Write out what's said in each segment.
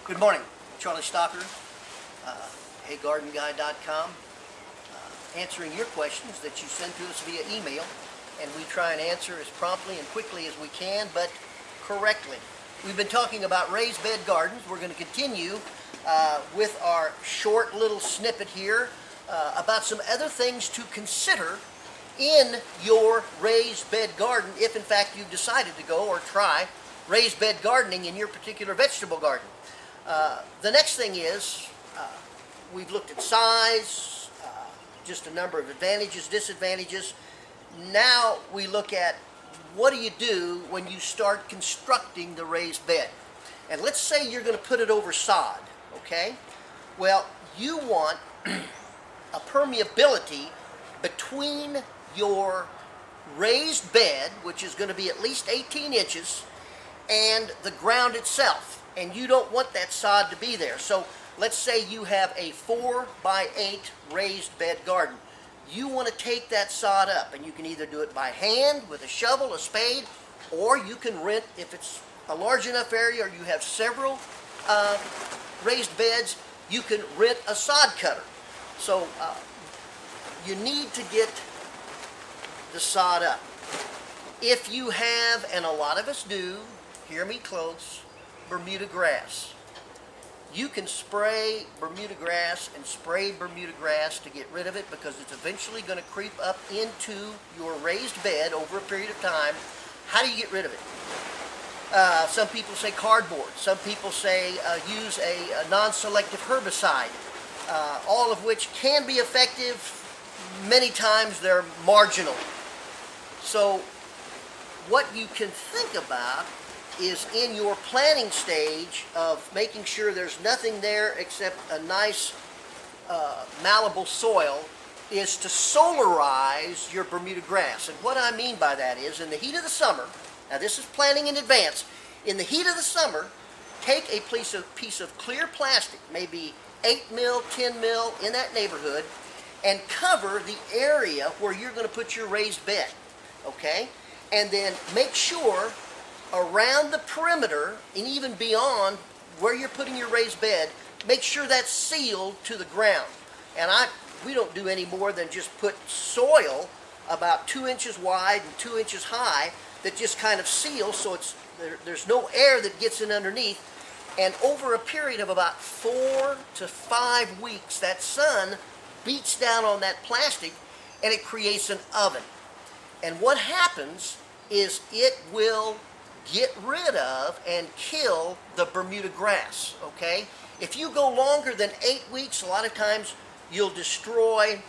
Good morning, Charlie Stocker, HeyGardenGuy.com, answering your questions that you send to us via email, and we try and answer as promptly and quickly as we can, but correctly. We've been talking about raised bed gardens. We're going to continue with our short little snippet here about some other things to consider in your raised bed garden if in fact you've decided to go or try raised bed gardening in your particular vegetable garden. The next thing is we've looked at size, just a number of advantages, disadvantages. Now we look at what do you do when you start constructing the raised bed. And let's say you're going to put it over sod, okay? Well, you want a permeability between your raised bed, which is going to be at least 18 inches, and the ground itself. And you don't want that sod to be there. So let's say you have a 4x8 raised bed garden. You want to take that sod up, and you can either do it by hand with a shovel, a spade, or you can rent, if it's a large enough area or you have several raised beds, you can rent a sod cutter. So you need to get the sod up. If you have, and a lot of us do, hear me close, Bermuda grass. You can spray Bermuda grass and spray Bermuda grass to get rid of it because it's eventually going to creep up into your raised bed over a period of time. How do you get rid of it? Some people say cardboard. Some people say use a non-selective herbicide, all of which can be effective. Many times they're marginal. So what you can think about is in your planning stage of making sure there's nothing there except a nice malleable soil is to solarize your Bermuda grass. And what I mean by that is in the heat of the summer, now this is planning in advance, in the heat of the summer, take a piece of clear plastic, maybe 8 mil, 10 mil, in that neighborhood, and cover the area where you're going to put your raised bed, okay? And then make sure around the perimeter and even beyond where you're putting your raised bed, make sure that's sealed to the ground. And we don't do any more than just put soil about 2 inches wide and 2 inches high that just kind of seals so there's no air that gets in underneath. And over a period of about 4 to 5 weeks, that sun beats down on that plastic and it creates an oven. And what happens is it will get rid of and kill the Bermuda grass, okay? If you go longer than 8 weeks, a lot of times you'll destroy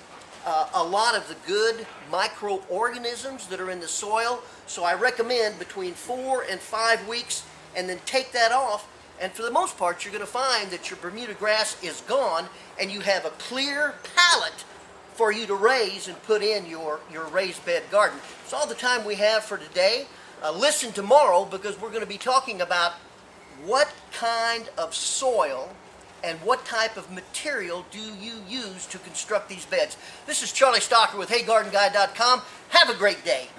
a lot of the good microorganisms that are in the soil. So I recommend between 4 and 5 weeks and then take that off. And for the most part, you're going to find that your Bermuda grass is gone and you have a clear palette for you to raise and put in your raised bed garden. It's all the time we have for today. Listen tomorrow because we're going to be talking about what kind of soil and what type of material do you use to construct these beds. This is Charlie Stocker with HeyGardenGuy.com. Have a great day.